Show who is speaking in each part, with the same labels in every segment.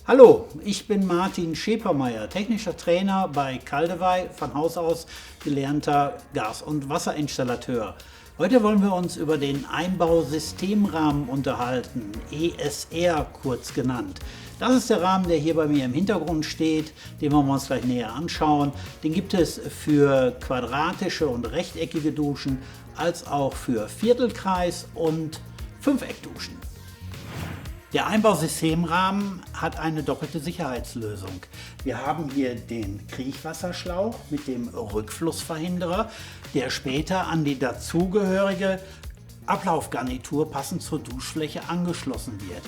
Speaker 1: Hallo, ich bin Martin Schepermeier, technischer Trainer bei Caldewey, von Haus aus gelernter Gas- und Wasserinstallateur. Heute wollen wir uns über den Einbausystemrahmen unterhalten, ESR kurz genannt. Das ist der Rahmen, der hier bei mir im Hintergrund steht, den wollen wir uns gleich näher anschauen. Den gibt es für quadratische und rechteckige Duschen, als auch für Viertelkreis- und Fünfeckduschen. Der Einbausystemrahmen hat eine doppelte Sicherheitslösung. Wir haben hier den Kriechwasserschlauch mit dem Rückflussverhinderer, der später an die dazugehörige Ablaufgarnitur passend zur Duschfläche angeschlossen wird.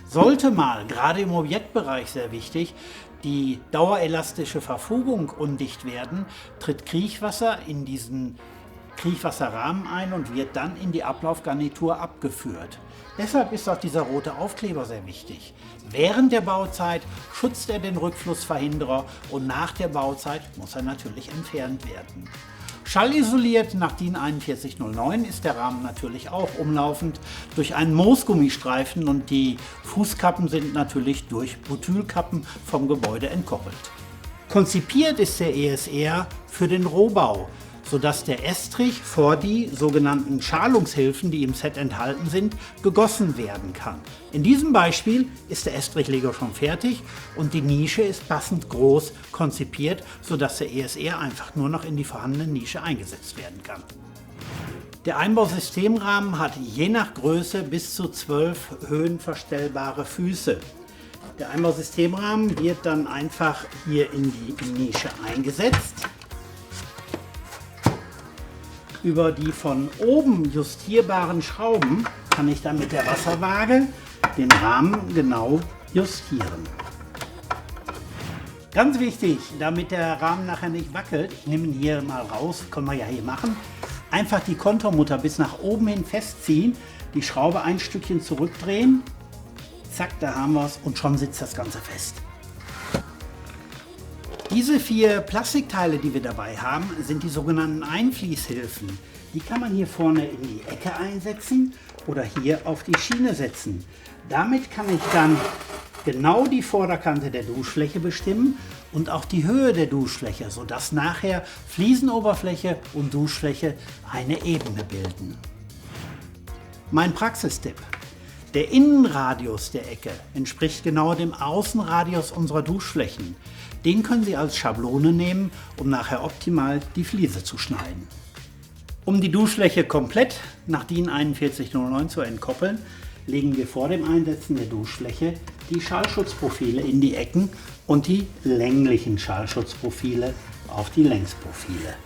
Speaker 1: Sollte mal, gerade im Objektbereich sehr wichtig, die dauerelastische Verfugung undicht werden, tritt Kriechwasser in diesen Kriechwasserrahmen ein und wird dann in die Ablaufgarnitur abgeführt. Deshalb ist auch dieser rote Aufkleber sehr wichtig. Während der Bauzeit schützt er den Rückflussverhinderer und nach der Bauzeit muss er natürlich entfernt werden. Schallisoliert nach DIN 4109 ist der Rahmen natürlich auch umlaufend durch einen Moosgummistreifen und die Fußkappen sind natürlich durch Butylkappen vom Gebäude entkoppelt. Konzipiert ist der ESR für den Rohbau, sodass der Estrich vor die sogenannten Schalungshilfen, die im Set enthalten sind, gegossen werden kann. In diesem Beispiel ist der Estrichleger schon fertig und die Nische ist passend groß konzipiert, sodass der ESR einfach nur noch in die vorhandene Nische eingesetzt werden kann. Der Einbausystemrahmen hat je nach Größe bis zu 12 höhenverstellbare Füße. Der Einbausystemrahmen wird dann einfach hier in die Nische eingesetzt. Über die von oben justierbaren Schrauben kann ich dann mit der Wasserwaage den Rahmen genau justieren. Ganz wichtig, damit der Rahmen nachher nicht wackelt, ich nehme ihn hier mal raus, können wir ja hier machen, einfach die Konturmutter bis nach oben hin festziehen, die Schraube ein Stückchen zurückdrehen, zack, da haben wir es und schon sitzt das Ganze fest. Diese 4 Plastikteile, die wir dabei haben, sind die sogenannten Einfließhilfen. Die kann man hier vorne in die Ecke einsetzen oder hier auf die Schiene setzen. Damit kann ich dann genau die Vorderkante der Duschfläche bestimmen und auch die Höhe der Duschfläche, sodass nachher Fliesenoberfläche und Duschfläche eine Ebene bilden. Mein Praxistipp: Der Innenradius der Ecke entspricht genau dem Außenradius unserer Duschflächen. Den können Sie als Schablone nehmen, um nachher optimal die Fliese zu schneiden. Um die Duschfläche komplett nach DIN 4109 zu entkoppeln, legen wir vor dem Einsetzen der Duschfläche die Schallschutzprofile in die Ecken und die länglichen Schallschutzprofile auf die Längsprofile.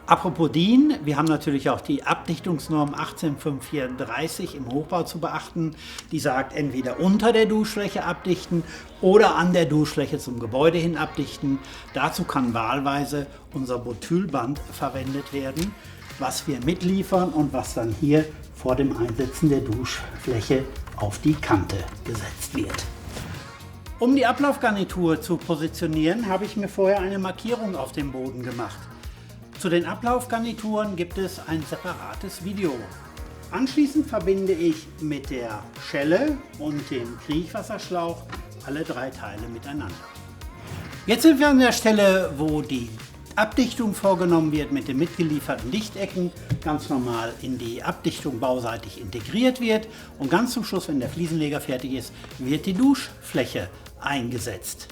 Speaker 1: Apropos DIN, wir haben natürlich auch die Abdichtungsnorm 18534 im Hochbau zu beachten. Die sagt, entweder unter der Duschfläche abdichten oder an der Duschfläche zum Gebäude hin abdichten. Dazu kann wahlweise unser Butylband verwendet werden, was wir mitliefern und was dann hier vor dem Einsetzen der Duschfläche auf die Kante gesetzt wird. Um die Ablaufgarnitur zu positionieren, habe ich mir vorher eine Markierung auf dem Boden gemacht. Zu den Ablaufgarnituren gibt es ein separates Video. Anschließend verbinde ich mit der Schelle und dem Kriechwasserschlauch alle 3 Teile miteinander. Jetzt sind wir an der Stelle, wo die Abdichtung vorgenommen wird mit den mitgelieferten Lichtecken, ganz normal in die Abdichtung bauseitig integriert wird und ganz zum Schluss, wenn der Fliesenleger fertig ist, wird die Duschfläche eingesetzt.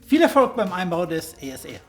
Speaker 1: Viel Erfolg beim Einbau des ESR!